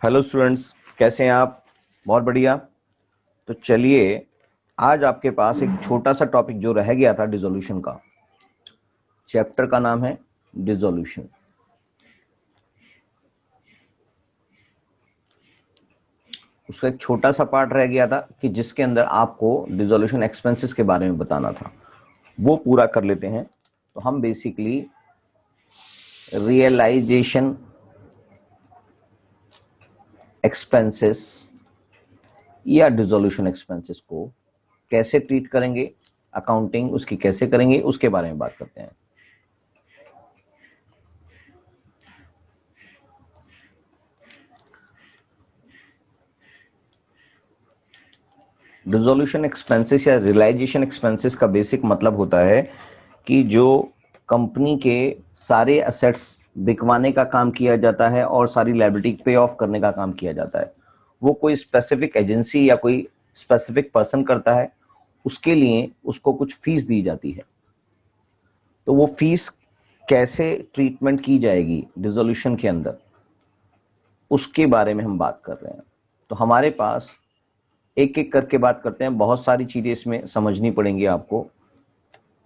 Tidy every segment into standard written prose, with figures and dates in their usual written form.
Hello students, कैसे हैं आप? बहुत बढ़िया। तो चलिए, आज आपके पास एक छोटा सा टॉपिक जो रह गया था डिसोल्यूशन का। चैप्टर का नाम है डिसोल्यूशन। उसका एक छोटा सा पार्ट रह गया था कि जिसके अंदर आपको डिसोल्यूशन एक्सपेंसेस के बारे में बताना था, वो पूरा कर लेते हैं। तो हम बेसिकली रियलाइजेशन एक्सपेंसेस या डिसोल्यूशन एक्सपेंसेस को कैसे ट्रीट करेंगे, अकाउंटिंग उसकी कैसे करेंगे, उसके बारे में बात करते हैं। डिसोल्यूशन एक्सपेंसेस या रियलाइजेशन एक्सपेंसेस का बेसिक मतलब होता है कि जो कंपनी के सारे एसेट्स बिकवाने का काम किया जाता है और सारी लायबिलिटी पे ऑफ करने का काम किया जाता है, वो कोई स्पेसिफिक एजेंसी या कोई स्पेसिफिक पर्सन करता है। उसके लिए उसको कुछ फीस दी जाती है। तो वो फीस कैसे ट्रीटमेंट की जाएगी डिसोल्यूशन के अंदर, उसके बारे में हम बात कर रहे हैं। तो हमारे पास एक एक करके बात करते हैं। बहुत सारी चीजें इसमें समझनी पड़ेंगी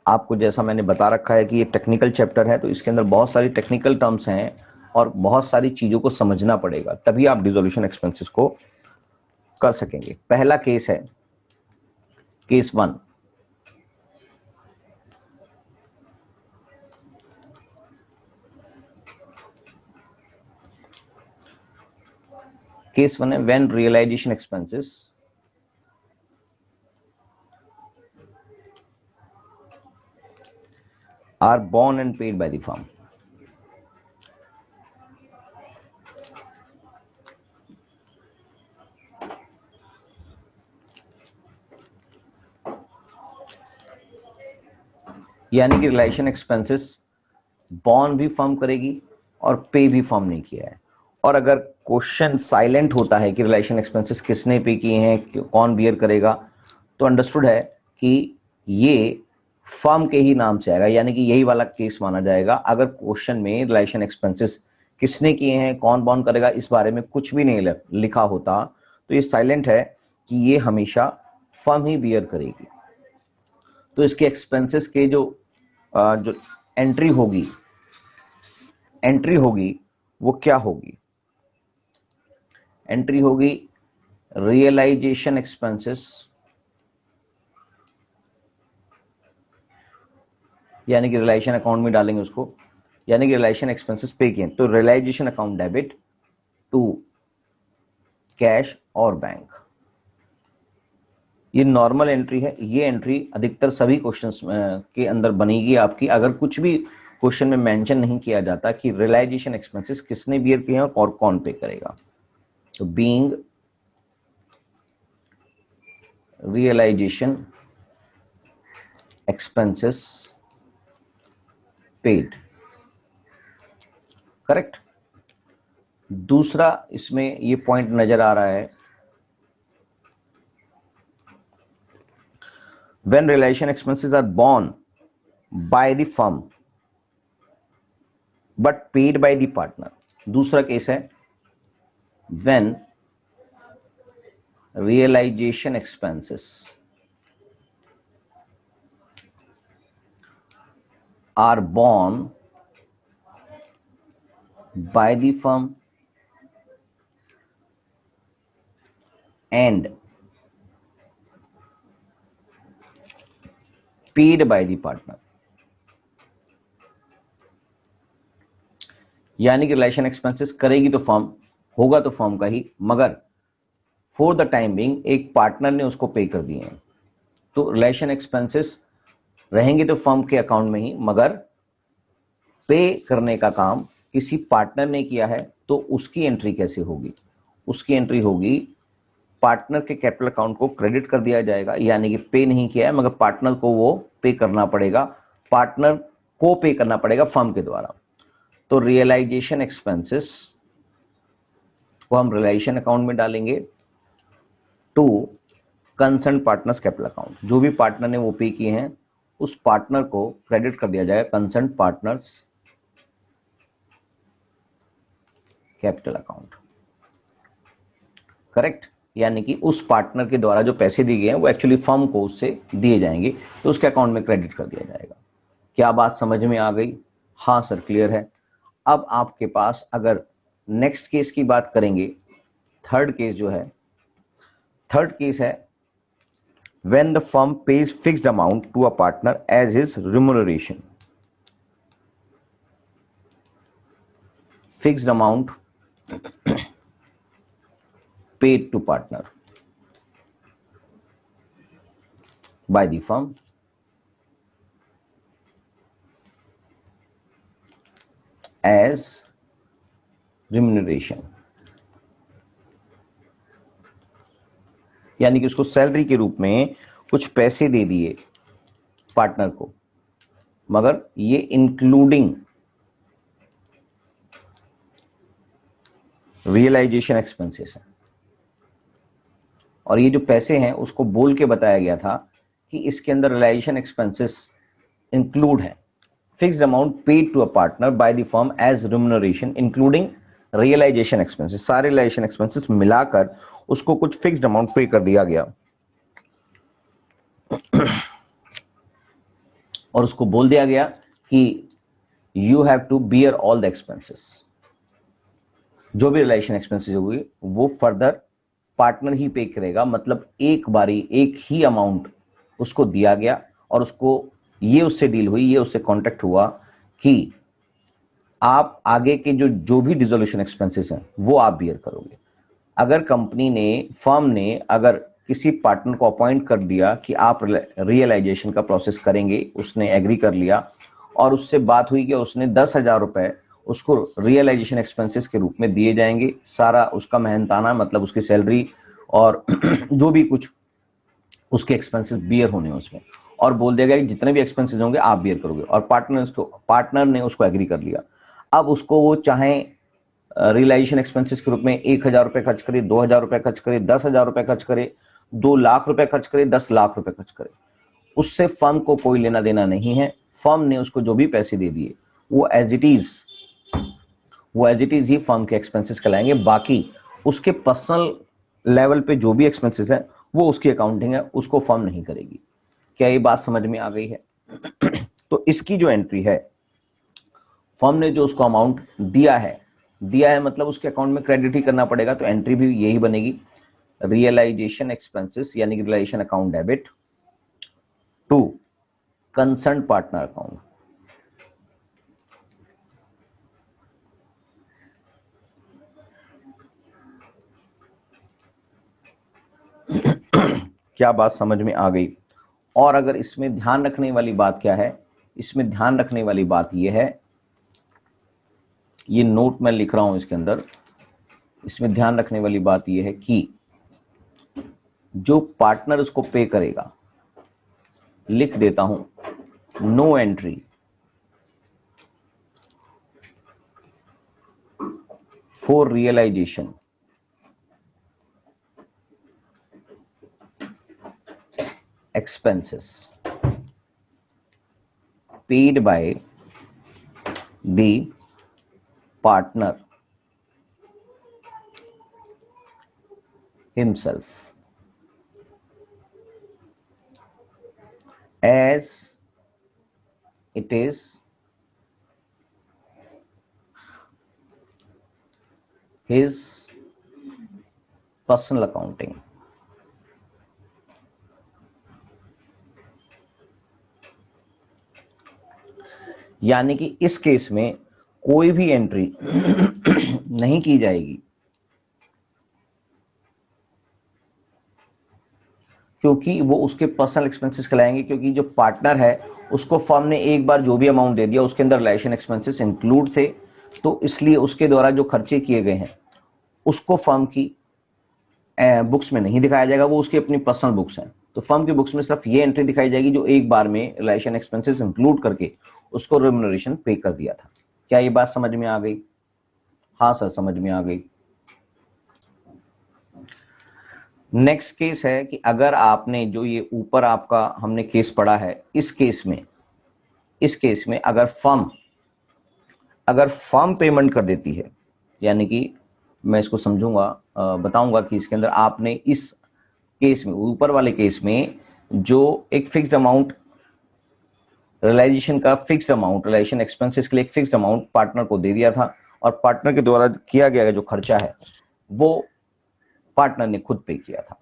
आपको जैसा मैंने बता रखा है कि ये टेक्निकल चैप्टर है, तो इसके अंदर बहुत सारी टेक्निकल टर्म्स हैं और बहुत सारी चीजों को समझना पड़ेगा, तभी आप डिसोल्यूशन एक्सपेंसेस को कर सकेंगे। पहला केस है केस 1। केस 1 है when realisation expenses are borne and paid by the firm. यानी कि रियलाइजेशन एक्सपेंसेस बॉन्ड भी फर्म करेगी और पे भी फर्म नहीं किया है। और अगर क्वेश्चन साइलेंट होता है कि रिलेशन एक्सपेंसेस किसने पे किए हैं, कौन बियर करेगा, तो अंडरस्टूड है कि ये फर्म के ही नाम से आएगा, यानी कि यही वाला केस माना जाएगा। अगर क्वेश्चन में रिलेशन एक्सपेंसेस किसने किए हैं, कौन बॉन्ड करेगा, इस बारे में कुछ भी नहीं लिखा होता, तो ये साइलेंट है कि ये हमेशा फर्म ही बियर करेगी। तो इसके एक्सपेंसेस के जो एंट्री होगी वो क्या होगी? एंट्री होगी रियलाइजेशन एक्सपेंसेस, यानी कि रियलाइजेशन अकाउंट में डालेंगे उसको, यानी कि रियलाइजेशन एक्सपेंसेस पे किए तो realization account debit to cash और बैंक। ये नॉर्मल एंट्री है। ये एंट्री अधिकतर सभी क्वेश्चंस के अंदर बनेगी आपकी, अगर कुछ भी क्वेश्चन में मेंशन नहीं किया जाता कि रियलाइजेशन एक्सपेंसेस किसने बियर किए हैं और कौन पे करेगा। तो being realization expenses paid, correct. दूसरा इसमें ये पॉइंट नजर आ रहा है, when realization expenses are borne by the firm but paid by the partner। दूसरा केस है when realization expenses are borne by the firm and paid by the partner। यानी कि रिलेशन एक्सपेंसेस करेगी तो फर्म, होगा तो फर्म का ही, मगर फॉर द टाइम बिंग एक पार्टनर ने उसको पे कर दिए हैं। तो रिलेशन एक्सपेंसेस रहेंगे तो फर्म के अकाउंट में ही, मगर पे करने का काम किसी पार्टनर ने किया है, तो उसकी एंट्री कैसे होगी? उसकी एंट्री होगी पार्टनर के कैपिटल अकाउंट को क्रेडिट कर दिया जाएगा, यानी कि पे नहीं किया है मगर पार्टनर को वो पे करना पड़ेगा, पार्टनर को पे करना पड़ेगा फर्म के द्वारा। तो रियलाइजेशन एक्सपेंसेस को हम रियलाइजेशन अकाउंट में डालेंगे to concern partners capital account. जो भी पार्टनर ने वो पे किए हैं उस पार्टनर को क्रेडिट कर दिया जाएगा concern partners capital account. Correct, यानी कि उस पार्टनर के द्वारा जो पैसे दिए गए हैं वो एक्चुअली फर्म को उससे दिए जाएंगे, तो उसके अकाउंट में क्रेडिट कर दिया जाएगा। क्या बात समझ में आ गई? हाँ सर, क्लियर है। अब आपके पास अगर नेक्स्ट केस की बात करेंगे, थर्ड केस जो है, थर्ड केस है when the firm pays fixed amount to a partner as his remuneration. Fixed amount paid to partner by the firm as remuneration, यानी कि उसको सैलरी के रूप में कुछ पैसे दे दिए पार्टनर को, मगर ये इंक्लूडिंग रियलाइजेशन एक्सपेंसेस है। और ये जो पैसे हैं उसको बोल के बताया गया था कि इसके अंदर रियलाइजेशन एक्सपेंसेस इंक्लूड है। Fixed amount paid to a partner by the firm as remuneration including realization expenses, सारे रियलाइजेशन एक्सपेंसेस मिलाकर उसको कुछ फिक्स्ड अमाउंट पे कर दिया गया और उसको बोल दिया गया कि you have to bear all the expenses. जो भी रिलेशन एक्सपेंसेस होगी वो फर्दर पार्टनर ही पे करेगा, मतलब एक बारी एक ही अमाउंट उसको दिया गया और उसको ये उससे डील हुई, ये उससे कॉन्टेक्ट हुआ कि आप आगे के जो भी डिसोल्यूशन एक्सपेंसेस हैं वो आप बियर करोगे। अगर कंपनी ने, फर्म ने अगर किसी पार्टनर को अपॉइंट कर दिया कि आप रियलाइजेशन का प्रोसेस करेंगे, उसने एग्री कर लिया और उससे बात हुई कि उसने 10,000 रुपए उसको रियलाइजेशन एक्सपेंसेस के रूप में दिए जाएंगे, सारा उसका मेहनताना मतलब उसकी सैलरी और जो भी कुछ उसके एक्सपेंसेस बियर होने उसमें, और बोल देगा कि जितने भी एक्सपेंसेस होंगे आप बियर करोगे, और पार्टनर ने उसको एग्री कर लिया। अब उसको वो चाहे रियलाइजेशन एक्सपेंसेस के रूप में 1,000 रुपए खर्च करे, 2,000 रुपए खर्च करे, 10,000 रुपए खर्च करे, 2 लाख रुपए खर्च करे, 10 लाख रुपए खर्च करे, उससे फर्म को कोई लेना देना नहीं है। फर्म ने उसको जो भी पैसे दे दिए वो एज इट इज ही फर्म के एक्सपेंसेस कहलाएंगे। बाकी उसके पर्सनल लेवल पे जो भी एक्सपेंसेस है वो उसकी अकाउंटिंग है, उसको फर्म नहीं करेगी। क्या ये बात समझ में आ गई है? तो इसकी जो एंट्री है, फर्म ने जो उसको अमाउंट दिया है मतलब उसके अकाउंट में क्रेडिट ही करना पड़ेगा, तो एंट्री भी यही बनेगी, रियलाइजेशन एक्सपेंसेस यानी कि realization account debit to concern partner account. क्या बात समझ में आ गई? और अगर इसमें ध्यान रखने वाली बात क्या है, इसमें ध्यान रखने वाली बात यह है, ये नोट मैं लिख रहा हूं इसके अंदर, इसमें ध्यान रखने वाली बात यह है कि जो पार्टनर उसको पे करेगा, लिख देता हूं, no entry for realization expenses paid by the partner himself as it is his personal accounting। यानी कि इस केस में कोई भी एंट्री नहीं की जाएगी, क्योंकि वो उसके पर्सनल एक्सपेंसेस कहलाएंगे, क्योंकि जो पार्टनर है उसको फर्म ने एक बार जो भी अमाउंट दे दिया उसके अंदर रिलेशन एक्सपेंसेस इंक्लूड थे, तो इसलिए उसके द्वारा जो खर्चे किए गए हैं उसको फर्म की बुक्स में नहीं दिखाया जाएगा, वो उसकी अपनी पर्सनल बुक्स हैं। तो फर्म की बुक्स में सिर्फ ये एंट्री दिखाई जाएगी जो एक बार में रिलेशन एक्सपेंसेस इंक्लूड करके उसको रिम्यूनरेशन पे कर दिया था। क्या ये बात समझ में आ गई? हाँ सर, समझ में आ गई। नेक्स्ट केस है कि अगर आपने जो ये ऊपर आपका हमने केस पढ़ा है, इस केस में अगर फर्म पेमेंट कर देती है, यानी कि मैं इसको समझूंगा बताऊंगा कि इसके अंदर आपने इस केस में, ऊपर वाले केस में, जो एक फिक्स्ड अमाउंट रियलाइजेशन का फिक्स्ड अमाउंट रियलाइजेशन एक्सपेंसेस के लिए एक फिक्स्ड अमाउंट पार्टनर को दे दिया था और पार्टनर के द्वारा किया गया जो खर्चा है वो पार्टनर ने खुद पे किया था,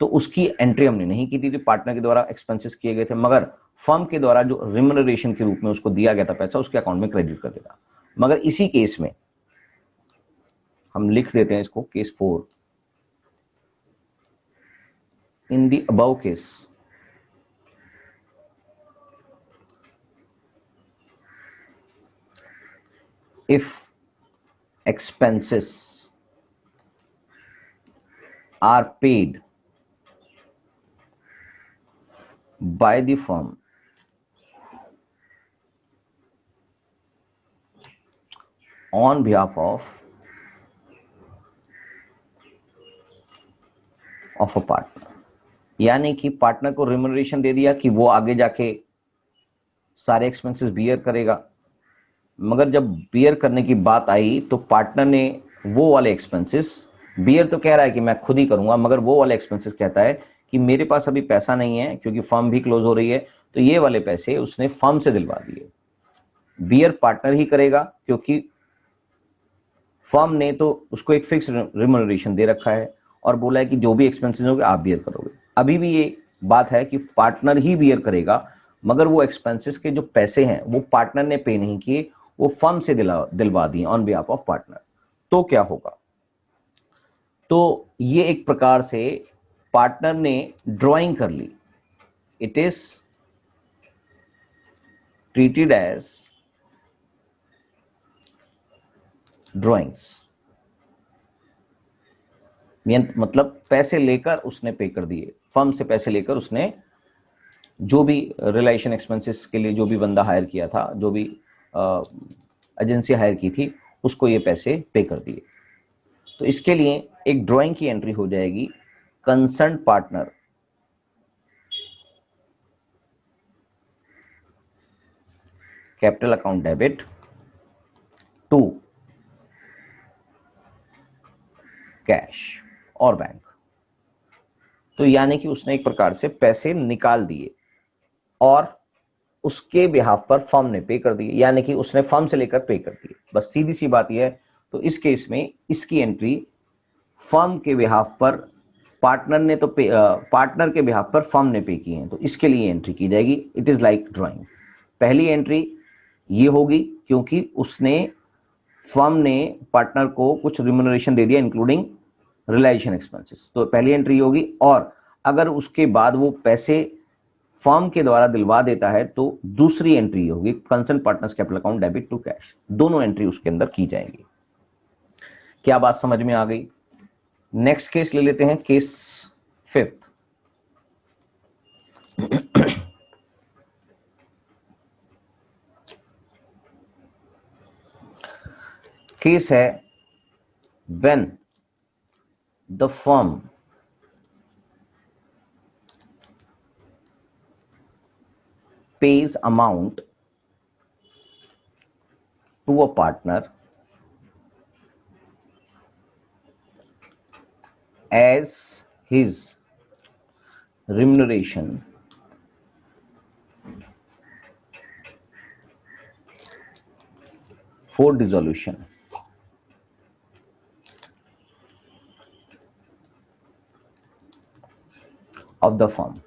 तो उसकी एंट्री हमने नहीं की थी, पार्टनर के द्वारा एक्सपेंसेस किए गए थे, मगर फर्म के द्वारा जो रिम्यूनरेशन के रूप में उसको दिया गया था पैसा उसके अकाउंट में क्रेडिट कर देगा। मगर इसी केस में हम लिख देते हैं इसको case 4, in the above case if expenses are paid by the firm on behalf of a partner, यानी कि पार्टनर को रिम्यूनरेशन दे दिया कि वो आगे जाके सारे एक्सपेंसेस बियर करेगा, मगर जब बियर करने की बात आई तो पार्टनर ने वो वाले एक्सपेंसेस, बियर तो कह रहा है कि मैं खुद ही करूंगा, मगर वो वाले एक्सपेंसेस कहता है कि मेरे पास अभी पैसा नहीं है क्योंकि फर्म भी क्लोज हो रही है, तो ये वाले पैसे उसने फर्म से दिलवा दिए। बियर पार्टनर ही करेगा क्योंकि फर्म ने तो उसको एक फिक्स रिम्यूनरेशन दे रखा है और बोला है कि जो भी एक्सपेंसेस होंगे आप बियर करोगे। अभी भी ये बात है कि पार्टनर ही बियर करेगा, मगर वो एक्सपेंसेस के जो पैसे हैं वो पार्टनर ने पे नहीं किए, वो फर्म से दिलवा दिए ऑन बिहाफ ऑफ पार्टनर। तो क्या होगा? तो ये एक प्रकार से पार्टनर ने ड्राइंग कर ली, it is treated as drawings, मतलब पैसे लेकर उसने पे कर दिए, फर्म से पैसे लेकर उसने जो भी रिलेशन एक्सपेंसेस के लिए जो भी बंदा हायर किया था, जो भी एजेंसी हायर की थी, उसको ये पैसे पे कर दिए। तो इसके लिए एक ड्राइंग की एंट्री हो जाएगी, concern partner capital account debit to cash और बैंक। तो यानी कि उसने एक प्रकार से पैसे निकाल दिए और उसके बिहाफ पर फर्म ने पे कर दिए, यानी कि उसने फर्म से लेकर पे कर दिए। बस सीधी सी बात यह है। तो इस केस में इसकी एंट्री फर्म के बिहाफ पर पार्टनर ने तो पार्टनर के बिहाफ पर फर्म ने पे की है, तो इसके लिए एंट्री की जाएगी। It is like drawing. पहली एंट्री ये होगी क्योंकि उसने फर्म ने पार्टनर को कुछ रिम्यूनरेशन दे दिया इंक्लूडिंग रियलाइजेशन एक्सपेंसेस, तो पहली एंट्री होगी। और अगर उसके बाद वो पैसे फर्म के द्वारा दिलवा देता है तो दूसरी एंट्री होगी concern partners capital account debit to cash. दोनों एंट्री उसके अंदर की जाएंगी। क्या बात समझ में आ गई? नेक्स्ट केस ले लेते हैं, केस 5। केस है when the firm pays amount to a partner as his remuneration for dissolution of the firm,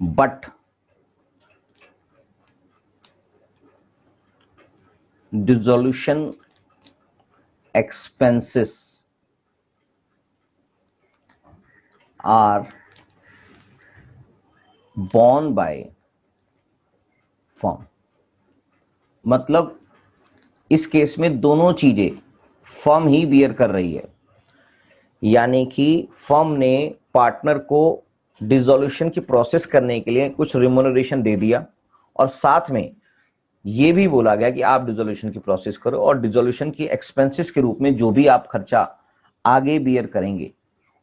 but dissolution expenses are borne by firm। मतलब इस केस में दोनों चीजें फर्म ही बियर कर रही है, यानी कि फर्म ने पार्टनर को डिसोल्यूशन की प्रोसेस करने के लिए कुछ रिम्यूनरेशन दे दिया और साथ में ये भी बोला गया कि आप डिसोल्यूशन की प्रोसेस करो और डिसोल्यूशन की एक्सपेंसेस के रूप में जो भी आप खर्चा आगे बियर करेंगे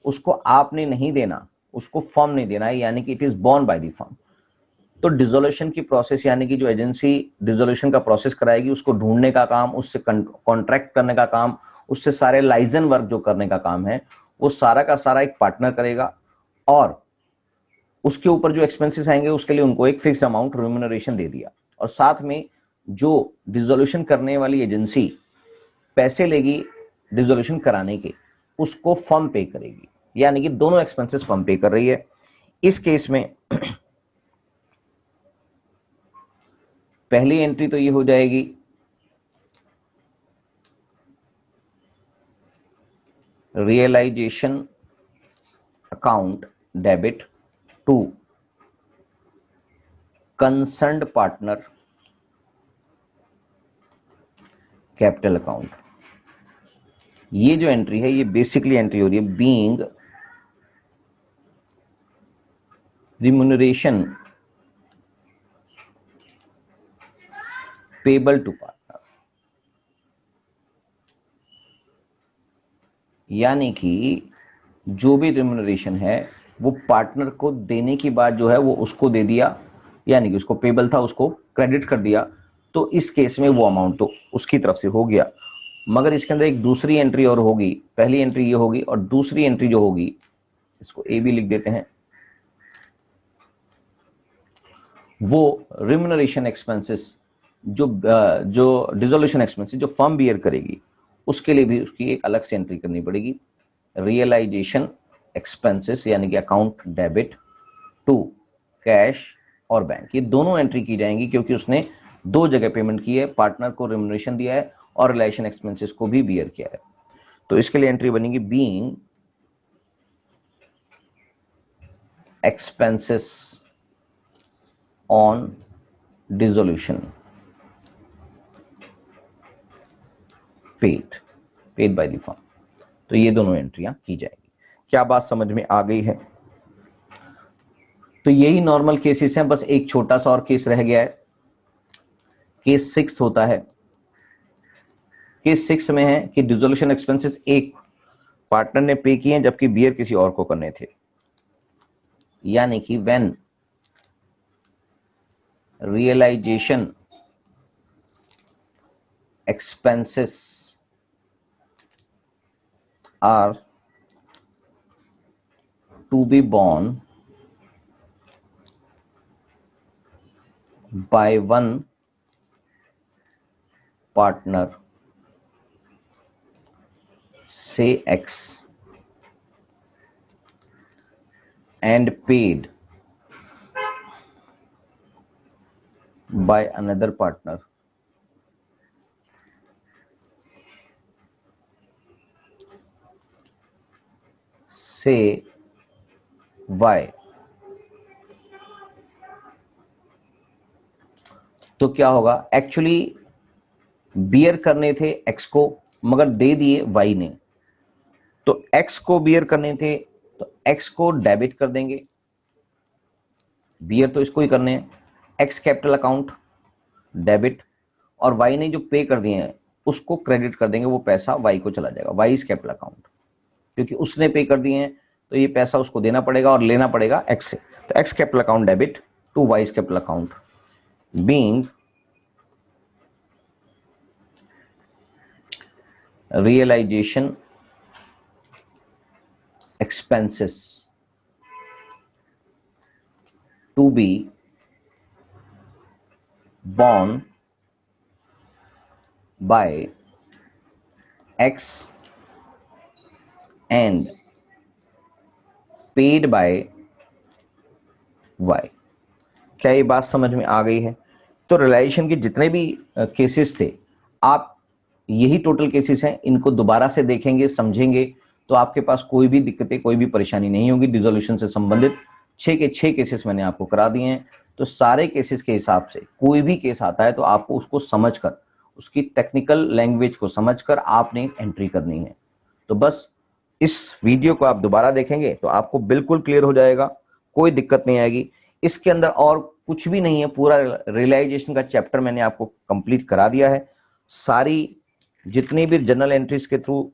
उसको आपने नहीं देना, उसको फर्म ने देना है, यानी कि it is borne by the firm. तो डिसोल्यूशन की प्रोसेस यानी कि जो एजेंसी डिसोल्यूशन का प्रोसेस कराएगी उसको ढूंढने का काम, उससे कॉन्ट्रैक्ट करने का काम, उससे सारे लाइजन वर्क जो करने का काम है वो सारा का सारा एक पार्टनर करेगा, और उसके ऊपर जो एक्सपेंसेस आएंगे उसके लिए उनको एक फिक्स अमाउंट रिम्यूनरेशन दे दिया, और साथ में जो डिसोल्यूशन करने वाली एजेंसी पैसे लेगी डिसोल्यूशन कराने के, उसको फर्म पे करेगी, यानी कि दोनों एक्सपेंसेस फर्म पे कर रही है। इस केस में पहली एंट्री तो ये हो जाएगी realisation account debit to concerned partner capital account. ये जो एंट्री है ये बेसिकली एंट्री हो रही है being remuneration payable to partner, यानी कि जो भी रिम्यूनरेशन है वो पार्टनर को देने की बात जो है वो उसको दे दिया, यानी कि उसको पेबल था उसको क्रेडिट कर दिया, तो इस केस में वो अमाउंट तो उसकी तरफ से हो गया। मगर इसके अंदर एक दूसरी एंट्री और होगी, पहली एंट्री ये होगी और दूसरी एंट्री जो होगी, इसको ए भी लिख देते हैं, वो रिम्यूनरेशन एक्सपेंसेस जो डिसोल्यूशन एक्सपेंसेस जो फर्म बियर करेगी उसके लिए भी उसकी एक अलग से एंट्री करनी पड़ेगी, रियलाइजेशन एक्सपेंसेस यानी कि अकाउंट डेबिट टू कैश और बैंक। ये दोनों एंट्री की जाएंगी क्योंकि उसने दो जगह पेमेंट की है, पार्टनर को रिम्यूनरेशन दिया है और रिलेशन एक्सपेंसेस को भी बियर किया है। तो इसके लिए एंट्री बनेगी being expenses on dissolution paid by the firm. तो ये दोनों एंट्रियां की जाएगी। क्या बात समझ में आ गई है? तो यही नॉर्मल केसेस हैं, बस एक छोटा सा और केस रह गया है। केस 6 होता है। केस 6 में है कि डिसोल्यूशन एक्सपेंसेस एक पार्टनर ने पे किए हैं जबकि बियर किसी और को करने थे, यानी कि when realisation expenses are to be borne by one partner, say X, and paid by another partner, say Y, तो क्या होगा? एक्चुअली बियर करने थे एक्स को मगर दे दिए वाई ने, तो एक्स को बियर करने थे तो एक्स को डेबिट कर देंगे, बियर तो इसको ही करने हैं, एक्स कैपिटल अकाउंट डेबिट, और वाई ने जो पे कर दिए हैं उसको क्रेडिट कर देंगे, वो पैसा वाई को चला जाएगा, वाई इज कैपिटल अकाउंट, क्योंकि उसने पे कर दिए हैं तो ये पैसा उसको देना पड़ेगा और लेना पड़ेगा एक्स से। तो X capital account debit to Y's capital account being realisation expenses to be borne by X and paid by Y। क्या ये बात समझ में आ गई है? तो रियलाइजेशन के जितने भी केसेस थे, आप यही टोटल केसेस हैं, इनको दोबारा से देखेंगे, समझेंगे, तो आपके पास कोई भी दिक्कतें, कोई भी परेशानी नहीं होगी। डिसोल्यूशन से संबंधित 6 के 6 केसेस मैंने आपको करा दिए हैं। तो सारे केसेस के हिसाब से कोई भी केस आता है तो आपको उसको समझकर, उसकी टेक्निकल लैंग्वेज को समझकर आपने एंट्री करनी है। तो बस इस वीडियो को आप दोबारा देखेंगे तो आपको बिल्कुल क्लियर हो जाएगा, कोई दिक्कत नहीं आएगी। इसके अंदर और कुछ भी नहीं है, पूरा रियलाइजेशन का चैप्टर मैंने आपको कंप्लीट करा दिया है। सारी जितनी भी जनरल एंट्रीज के थ्रू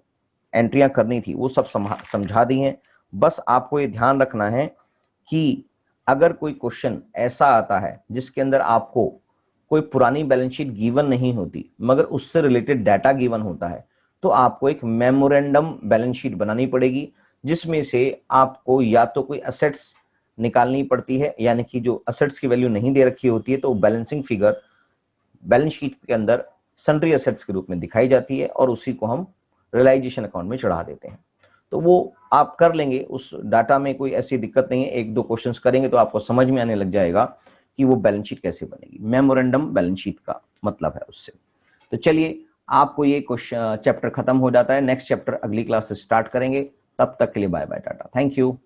एंट्रियां करनी थी वो सब समझा दी हैं। बस आपको ये ध्यान रखना है कि अगर कोई क्वेश्चन ऐसा आता है जिसके अंदर आपको कोई पुरानी बैलेंस शीट गिवन नहीं होती मगर उससे रिलेटेड डाटा गिवन होता है, तो आपको एक मेमोरेंडम बैलेंस शीट बनानी पड़ेगी, जिसमें से आपको या तो कोई असेट्स निकालनी पड़ती है, यानी कि जो असेट्स की वैल्यू नहीं दे रखी होती है तो बैलेंसिंग फिगर बैलेंस शीट के अंदर सन्ड्री असेट्स के रूप में दिखाई जाती है और उसी को हम रियलाइजेशन अकाउंट में चढ़ा देते हैं। तो वो आप कर लेंगे, उस डाटा में कोई ऐसी दिक्कत नहीं है, एक दो क्वेश्चंस करेंगे तो आपको समझ में आने लग जाएगा कि वो बैलेंस शीट कैसे बनेगी। मेमोरेंडम बैलेंस शीट का मतलब है उससे। तो चलिए, आपको ये क्वेश्चन चैप्टर खत्म हो जाता है, नेक्स्ट चैप्टर अगली क्लास से स्टार्ट करेंगे। तब तक के लिए bye bye, tata, thank you.